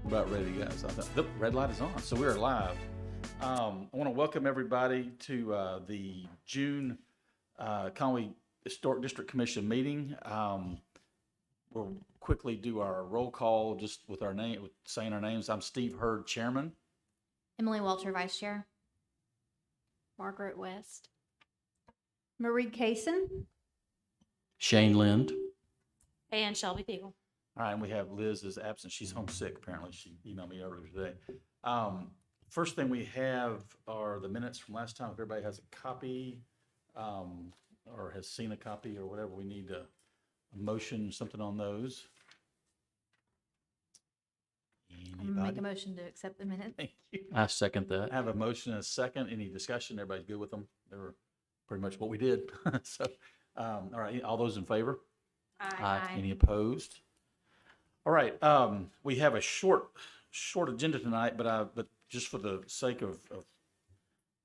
About ready to go. So the red light is on. So we are live. I want to welcome everybody to the June Conway Historic District Commission meeting. We'll quickly do our roll call just with our name, with saying our names. I'm Steve Hurd, Chairman. Emily Walter, Vice Chair. Margaret West. Marie Kaysen. Shane Lind. And Shelby Beagle. All right, and we have Liz is absent. She's homesick, apparently. She emailed me earlier today. First thing we have are the minutes from last time. If everybody has a copy or has seen a copy or whatever, we need a motion, something on those. I'm gonna make Anybody? a motion to accept the minutes. Thank you. I second I that. have a motion and a second. Any discussion? Everybody's good with them? They were pretty much what we did. So, all right, all those in favor? Aye. Any opposed? All right, we have a short agenda tonight, but just for the sake of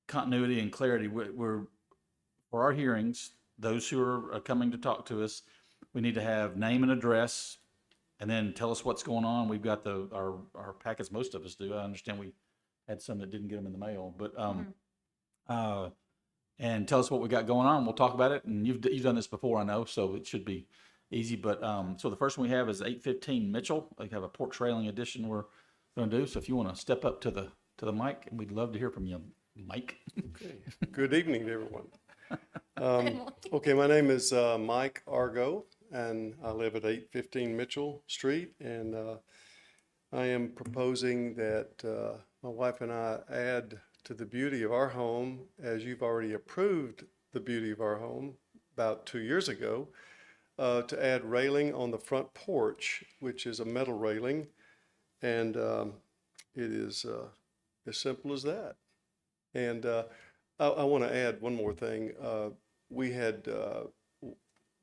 continuity and clarity, we're for our hearings, those who are coming to talk to us, we need to have name and address, and then tell us what's going on. We've got our packets. Most of us do. I understand we had some that didn't get them in the mail, but and tell us what we got going on. We'll talk about it, and you've done this before, I know, so it should be easy. But so the first one we have is 815 Mitchell. They have a porch railing addition we're going to do. So if you want to step up to the mic, we'd love to hear from you, Mike. Okay. Good evening to everyone. Okay, my name is Mike Argo, and I live at 815 Mitchell Street, and I am proposing that my wife and I add to the beauty of our home, as you've already approved the beauty of our home about 2 years ago, to add railing on the front porch, which is a metal railing, and it is as simple as that. And I want to add one more thing. We had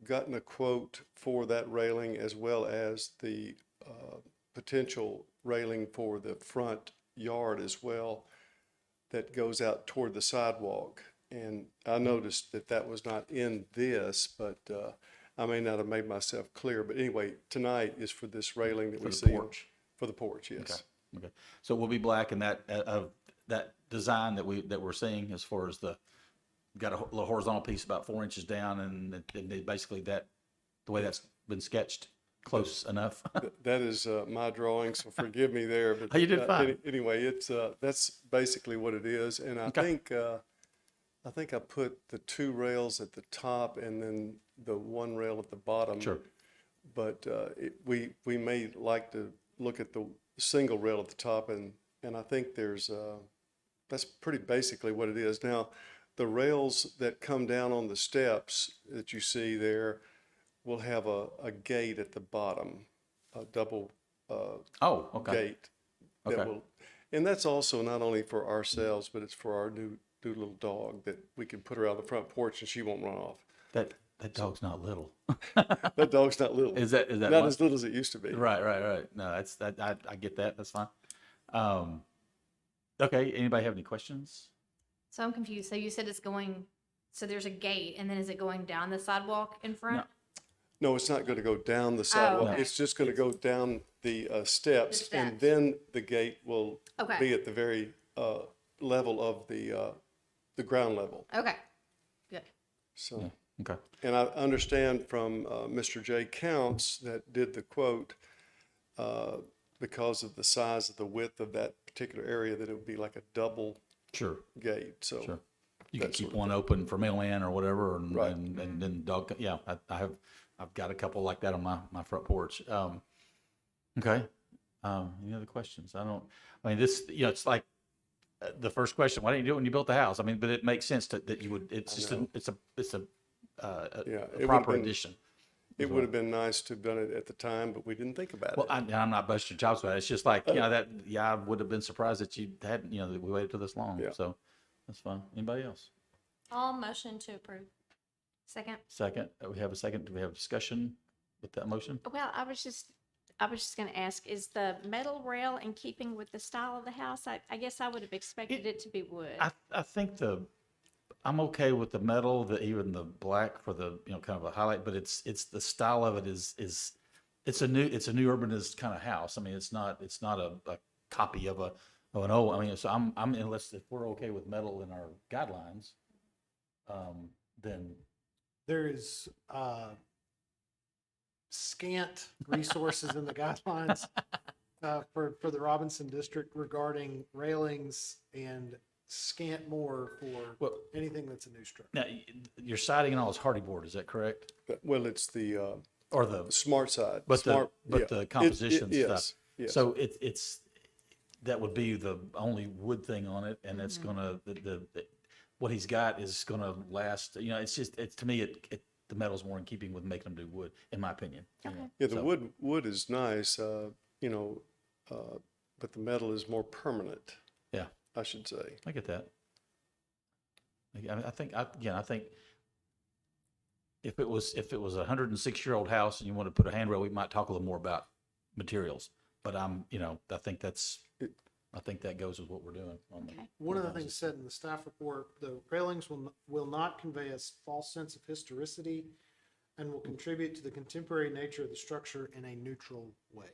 gotten a quote for that railing as well as the potential railing for the front yard as well that goes out toward the sidewalk. And I noticed that that was not in this, but I may not have made myself clear. But anyway, tonight is for this railing that For we the see. porch. For the porch, yes. Okay. So we'll be black, and that design that we're seeing as far as got a little horizontal piece about 4 inches down, and basically the way that's been sketched, close enough. That is my drawing, so forgive me there. But Oh, you did fine. Anyway, it's that's basically what it is, and I think I put the two rails at the top and then the one rail at the bottom. Sure. But we may like to look at the single rail at the top, and I think that's pretty basically what it is. Now, the rails that come down on the steps that you see there will have a gate at the bottom, a double Oh, okay. gate. That Okay. will, and that's also not only for ourselves, but it's for our new little dog that we can put her out on the front porch and she won't run off. That dog's not little. That dog's not little. Is that Not one? as little as it used to be. Right. No, that's that. I get that. That's fine. Okay. Anybody have any questions? So I'm confused. So you said so there's a gate, and then is it going down the sidewalk in front? No, it's not going to go down the sidewalk. okay. It's just going to go down the steps, The and steps. then the gate will Okay. be at the very level of the ground level. Okay. Good. So, Okay. and I understand from Mr. J. Counts that did the quote, because of the size of the width of that particular area, that it would be like a double Sure. gate. So, Sure. You can that keep sort of one open for mail-in or whatever, and Right. and then dog. Yeah, I've got a couple like that on my front porch. Okay. Any other questions? I mean, this, it's like the first question. Why didn't you do it when you built the house? I mean, but it makes sense that you would. It's just know. it's a Yeah, it proper would've been- addition. it would have been nice to have done it at the time, but we didn't think about Well, it. I'm not busting your chops about it. It's just like, I would have been surprised that you hadn't, that we waited till this long. Yeah. So that's fine. Anybody else? All motion to approve. Second. Second. We have a second. Do we have discussion with that motion? Well, I was just going to ask, is the metal rail in keeping with the style of the house? I guess I would have expected it to be wood. I think I'm okay with the metal, even the black for the, kind of a highlight, but it's the style of it is it's a new urbanist kind of house. I mean, it's not a copy of an old. I mean, so I'm unless if we're okay with metal in our guidelines, then There is scant resources in the guidelines for the Robinson District regarding railings, and scant more for Well- anything that's a new structure. now your siding and all is hardy board. Is that correct? Well, it's the Or the smart side. but Smart, the yeah. the composition Yes, stuff. yes. So it's that would be the only wood thing on it, and it's gonna the what he's got is gonna last. You know, it's just to me the metal's more in keeping with making them do wood, in my opinion. you know. Yeah, the So, wood is nice, you know, but the metal is more permanent, Yeah, I should say. I get that. I think if it was a 106-year-old house and you want to put a handrail, we might talk a little more about materials. But I think that goes with what we're doing. On the Okay. One of the houses. things said in the staff report, the railings will not convey a false sense of historicity and will contribute to the contemporary nature of the structure in a neutral way.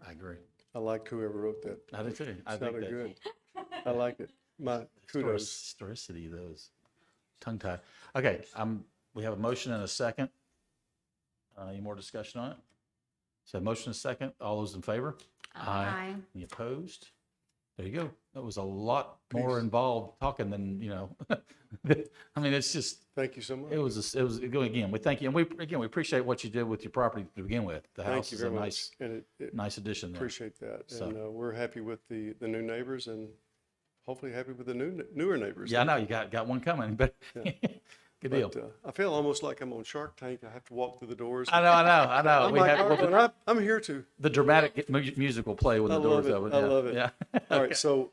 I agree. I like whoever wrote that. I do too. I think Sounded that good. I like it. My kudos. historicity, those tongue tied. Okay, we have a motion and a second. Any more discussion on it? So motion and a second. All those in favor? Aye. Any opposed? There you go. That was a lot more involved talking than, I mean, it's just, Thank you so much. it was going again. We thank you. And we appreciate what you did with your property to begin with. The Thank house you is a very nice, much. And nice addition there. appreciate that. So- And we're happy with the new neighbors, and hopefully happy with the newer neighbors. Yeah, I know you got one coming, but good deal. But I feel almost like I'm on Shark Tank. I have to walk through the doors. I know. I'm We like, have, "Oh, I'm here too. the dramatic music will play when I the doors love it. open. I Yeah, love it. Yeah. All right, so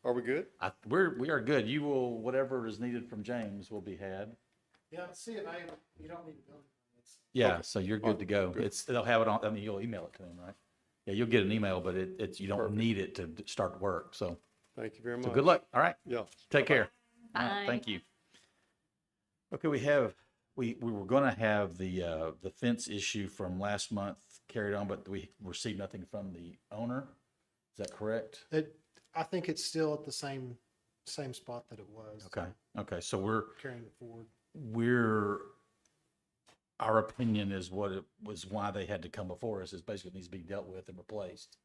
are we good? We are good. You will, whatever is needed from James will be had. Yeah, see, and you don't need to build it. Yeah, Okay. so you're good to go. They'll have it on, I mean, you'll email it to them, right? Yeah, you'll get an email, but you don't Perfect. need it to start work. So Thank you very much. good luck. All right. Yeah. Take care. All right, Bye. thank you. Okay, we were gonna have the fence issue from last month carried on, but we received nothing from the owner. Is that correct? I think it's still at the same spot that it was. Okay, so we're Carrying it forward. our opinion is what it was, why they had to come before us is basically needs to be dealt with and replaced.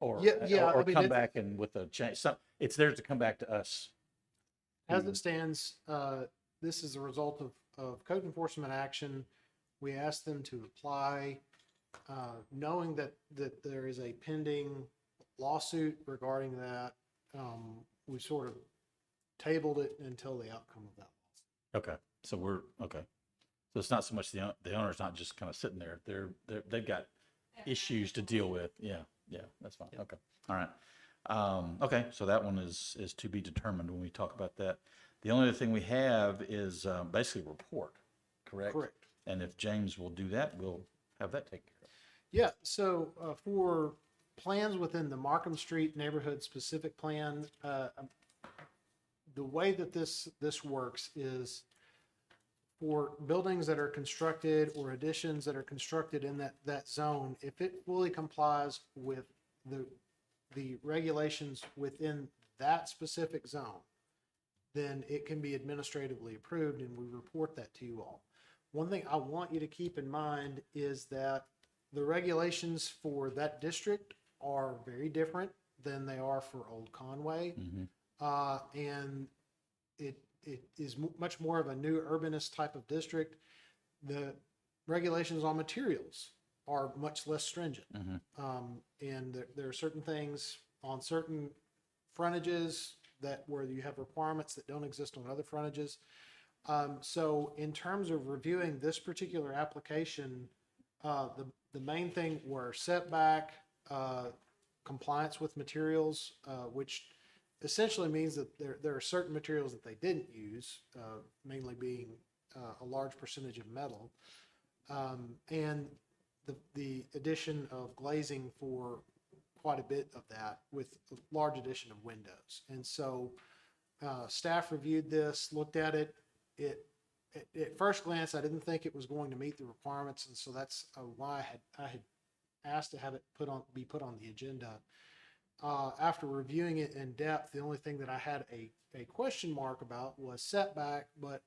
Or, Yeah, or I mean, come back and with a change, it's there to come back to us. As it stands, this is a result of code enforcement action. We asked them to apply, knowing that there is a pending lawsuit regarding that. We sort of tabled it until the outcome of that lawsuit. Okay, so so it's not so much the owner's not just kind of sitting there. They've got issues to deal with. Yeah, that's fine. Okay, all right. Okay, so that one is to be determined when we talk about that. The only other thing we have is basically a report, correct? Correct. And if James will do that, we'll have that taken care of. Yeah, so for plans within the Markham Street Neighborhood Specific Plan, the way that this works is for buildings that are constructed or additions that are constructed in that zone, if it fully complies with the regulations within that specific zone, then it can be administratively approved, and we report that to you all. One thing I want you to keep in mind is that the regulations for that district are very different than they are for Old Conway. And it is much more of a new urbanist type of district. The regulations on materials are much less stringent. And there are certain things on certain frontages where you have requirements that don't exist on other frontages. So in terms of reviewing this particular application, the main thing were setback, compliance with materials, which essentially means that there are certain materials that they didn't use, mainly being a large percentage of metal, and the addition of glazing for quite a bit of that with a large addition of windows. And so staff reviewed this, looked at it. It at first glance, I didn't think it was going to meet the requirements, and so that's why I had asked to have it be put on the agenda. After reviewing it in depth, the only thing that I had a question mark about was setback, but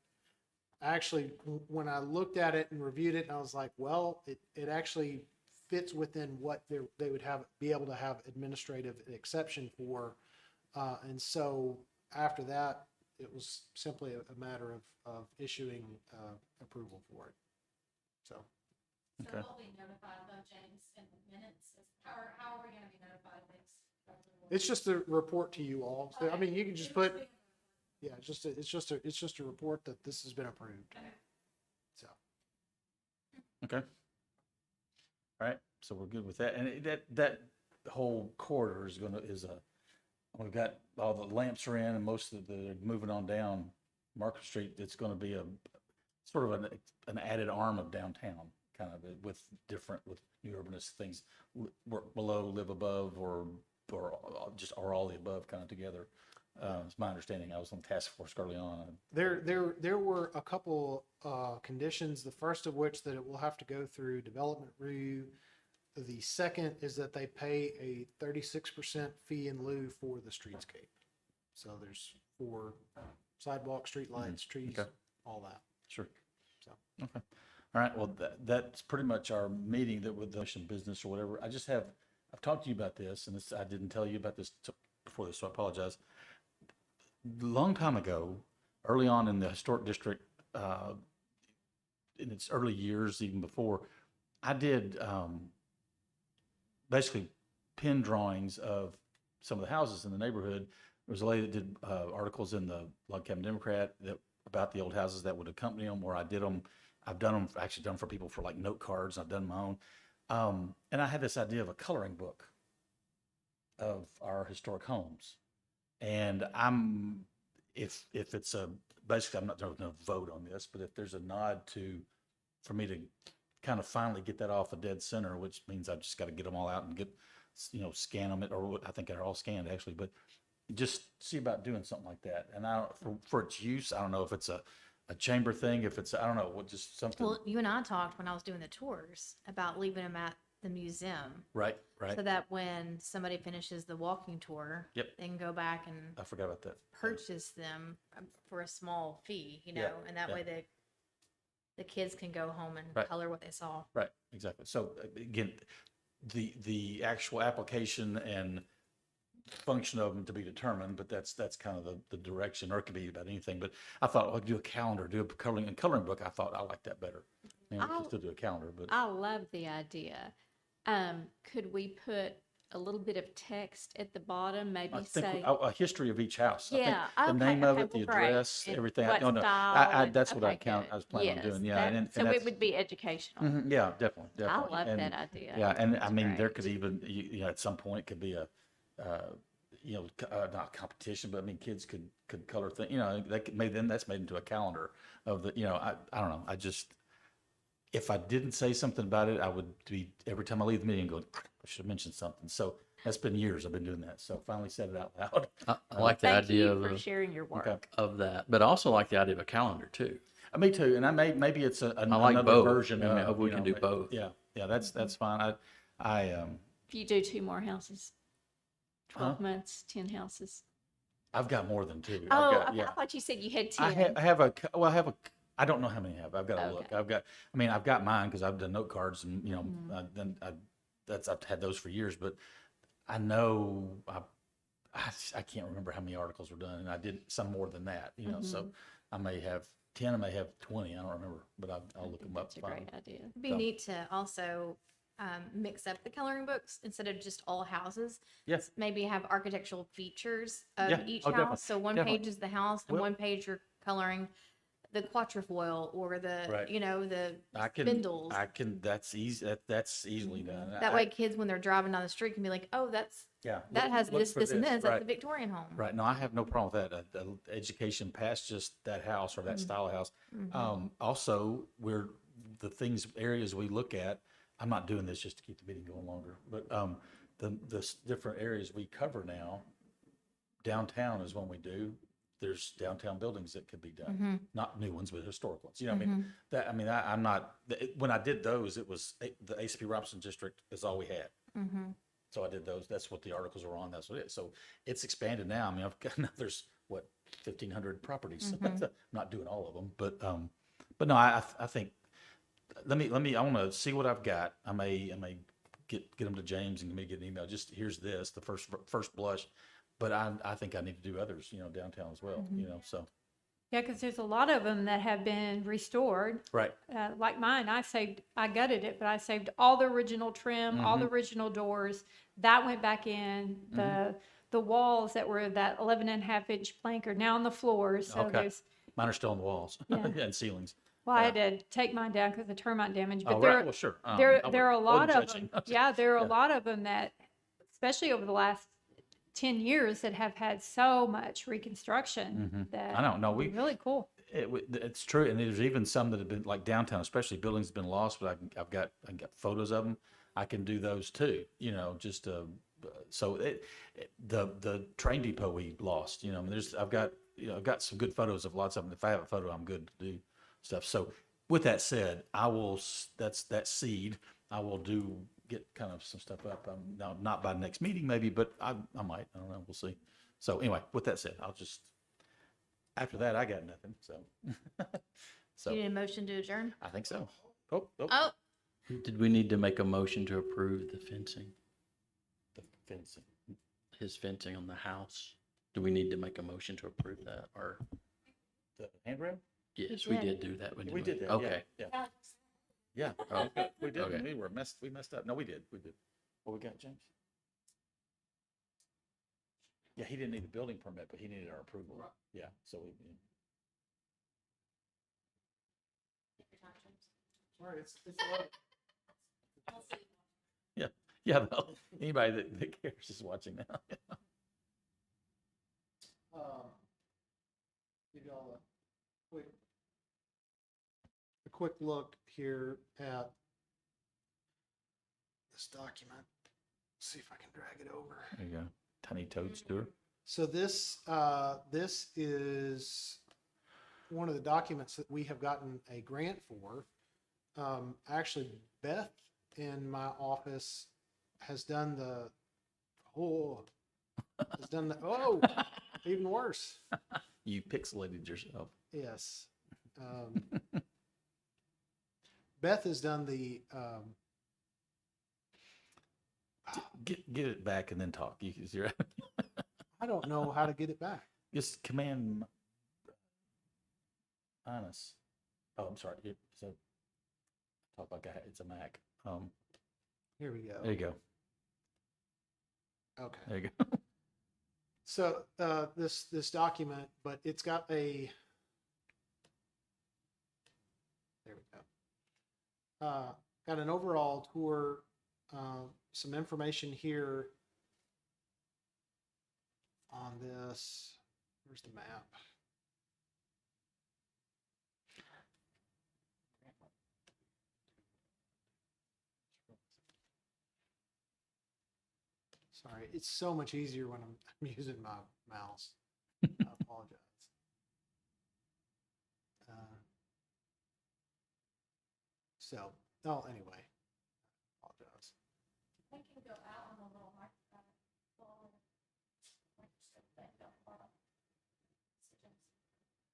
actually, when I looked at it and reviewed it, I was like, well, it actually fits within what they would be able to have administrative exception for. And so after that, it was simply a matter of issuing approval for it. So. So Okay. we'll be notified though, James, in the minutes, how are we gonna be notified of this? It's just a report to you all. So, I mean, you can just put, yeah, it's just a report that this has been approved. So, Okay. All right, so we're good with that. And that whole corridor we've got all the lamps are in and most of the moving on down Market Street. It's gonna be a sort of an added arm of downtown, kind of with new urbanist things, work below, live above, or just are all the above kind of together. It's my understanding. I was on task force early on. there were a couple conditions. The first of which that it will have to go through development review. The second is that they pay a 36% fee in lieu for the streetscape. So there's for sidewalk, street lights, trees, Okay. all that. Sure. So. Okay. All right. Well, that's pretty much our meeting that with the business or whatever. I've talked to you about this, and I didn't tell you about this before this, so I apologize. Long time ago, early on in the historic district, in its early years, even before, I did basically pen drawings of some of the houses in the neighborhood. There was a lady that did articles in the Log Cabin Democrat about the old houses that would accompany them, or I did them. I've done them, actually done for people for like note cards. I've done my own. And I had this idea of a coloring book of our historic homes. And if it's basically, I'm not going to vote on this, but if there's a nod for me to kind of finally get that off a dead center, which means I've just got to get them all out and scan them, or I think they're all scanned actually, but just see about doing something like that. And for its use, I don't know if it's a chamber thing, if it's, I don't know, just something. Well, you and I talked when I was doing the tours about leaving them at the museum. Right. So that when somebody finishes the walking tour, Yep. they can go back and I forgot about that. purchase them for a small fee, Yeah, and that yeah. way the kids can go home and Right. color what they saw. Right, exactly. So again, the actual application and function of them to be determined, but that's kind of the direction, or it could be about anything. But I thought, like, do a calendar, do a coloring book. I thought I like that better. We can still do a calendar, but I love the idea. Could we put a little bit of text at the bottom, maybe I think say, a history of each house. yeah, I think the name of okay, it, the well, great. address, And everything. what No, style that's what okay, good. I was planning on Yes, doing. Yeah, that- and so that's, it would be educational. yeah, definitely. I love And- that idea. Yeah, and I That's mean, there great. could even, at some point, it could be not competition, but I mean, kids could color things, then that's made into a calendar of the, I don't know. If I didn't say something about it, I would be, every time I leave the meeting, going, I should have mentioned something. So that's been years I've been doing that. So finally said it out loud. I like the Thank idea you of for sharing your work. Okay. of that, but I also like the idea of a calendar too. Me too. And maybe it's like another both. version I mean, I of, hope we can do both. Yeah. Yeah. That's fine. If you do 2 more houses, 12 Huh? months, 10 houses. I've got more than 2. Oh, I've got, I thought you said you had 10. I don't know how many I have. I've got to look. Okay. I've got mine because I've done note cards and, I've had those for years, but I know I can't remember how many articles were done, and I did some more than that, so I may have 10, I may have 20. I don't remember, but I'll look them up. That's a great idea. It'd be So- neat to also mix up the coloring books instead of just all houses. Yes. Maybe have architectural features of Yeah. each Oh, definitely. house. So one Definitely. page is the house, and Well- one page you're coloring the quatrefoil or the Right. the Spindles. spindles. That's easy. That's easily done. That way, kids when they're driving down the street can be like, "Oh, yeah. that has look this, for this, and this. That's Right. the Victorian home." Right. No, I have no problem with that. Education past just that house or that style of house. Also, the areas we look at, I'm not doing this just to keep the meeting going longer, but the different areas we cover now, downtown is one we do. there's downtown buildings that could be done, Mm-hmm. not new ones, but historic ones. You know, what I mean, I'm not, when I did those, it was, the ACP Robinson District is all we had. Mm-hmm. So I did those. That's what the articles were on. That's what it is. So it's expanded now. I mean, I've got, now there's what, 1,500 properties. I'm not doing all of them, but no, I think, I want to see what I've got. I may get them to James and maybe get an email. Just here's this, the first blush. But I think I need to do others, downtown as well, so. Yeah, because there's a lot of them that have been restored. Right. Like mine, I gutted it, but I saved all the original trim, all the original doors. That went back in. The walls that were that 11.5-inch plank are now on the floors. So Okay. there's, Mine are still on the walls Yeah. and ceilings. well, I had to take mine down because of termite damage. But Oh, there, right. Well, sure. there are a lot wasn't of judging. them. Yeah, there are Yeah. a lot of them that, especially over the last 10 years, that have had so much reconstruction that I don't know. really cool. It's true, and there's even some that have been like downtown, especially buildings have been lost. But I've got photos of them. I can do those too. Just so the train depot we lost. I mean, I've got some good photos of lots of them. If I have a photo, I'm good to do stuff. So with that said, that's that seed. I will get kind of some stuff up. Now, not by next meeting maybe, but I might. I don't know. We'll see. So anyway, with that said, after that, I got nothing. So, You need a motion to adjourn? I think so. Oh, Oh, Did we need to make a motion to approve the fencing, the fencing. his fencing on the house? Do we need to make a motion to approve that, or? The handrail? Yes, we did do that. We did that. Okay. Yeah. Yeah. Oh, We did. okay. We messed up. No, we did. What we got, James? Yeah, he didn't need a building permit, but he needed our approval. Yeah, so we. Sorry, it's Yeah, no, anybody that cares is watching now. give y'all a quick look here at this document. See if I can drag it over. There you go. Tiny Toad's tour. So this is one of the documents that we have gotten a grant for. Actually, Beth in my office has done even worse. You pixelated yourself. Yes. Beth has done the, Get it back and then talk. You're I don't know how to get it back. just command minus. Oh, I'm sorry. So talk like it's a Mac. Here we go. There you go. Okay. There you go. So this document, but it's got there we go. Got an overall tour, some information here on this. Where's the map? Sorry, it's so much easier when I'm using my mouse. I apologize. Anyway, apologize.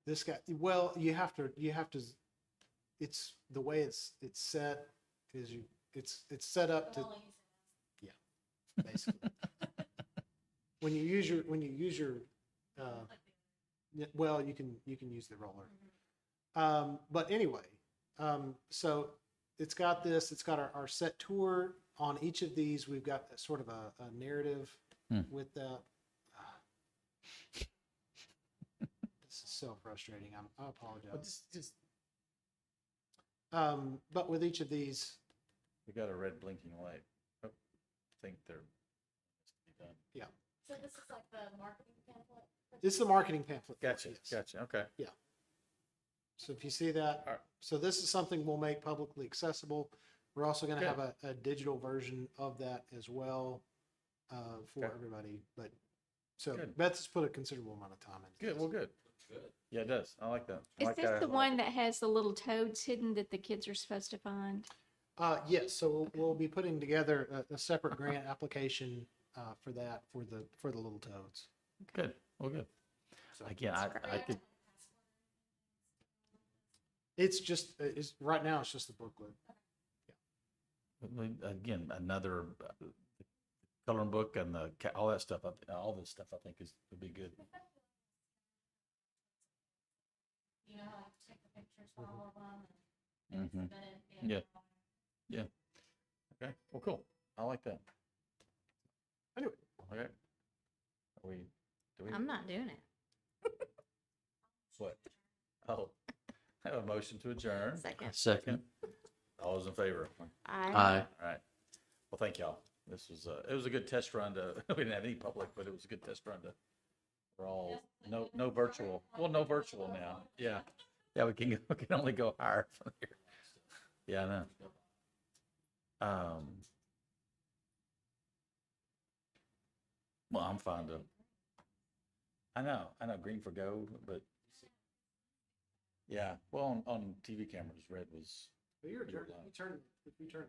This guy, well, you have to, it's the way it's set is it's set up to, basically. When you use your, well, you can use the roller. But anyway, so it's got our set tour on each of these. We've got sort of a narrative with that. This is so frustrating. I apologize. But with each of these, We got a red blinking light. Oh, I think they're done. yeah. so this is like the marketing pamphlet? This is the marketing pamphlet. for it, Gotcha. yes. Gotcha. Okay. So if you see that, All right. so this is something we'll make publicly accessible. We're also going to Good. have a digital version of that as well for Okay. everybody. But So Good. Beth has put a considerable amount of time into Good, this. well, good. Yeah, it does. I like that. I Is like this that. the one that has the little toads hidden that the kids are supposed to find? Yes, so we'll be putting together a separate grant application for that, for the little toads. Good, well, good. Again, I could, It's just, right now, it's just the booklet. again, another coloring book and all that stuff, all this stuff I think would be good. You know, like take the pictures for all of them. Mhm. Yeah. Yeah. Okay, well, cool. I like that. Anyway. Okay. Do we? I'm not doing it. What? Oh, I have a motion to adjourn. Second. Second. All those in favor? Aye. All right. Well, thank y'all. This was, it was a good test run to, we didn't have any public, but it was a good test run to, we're all, no virtual. Well, no virtual now. Yeah. Yeah, we can only go higher from here. Yeah, I know. Well, I'm fine to, I know, green for go, but yeah, well, on TV cameras, red was, But you're, if you turn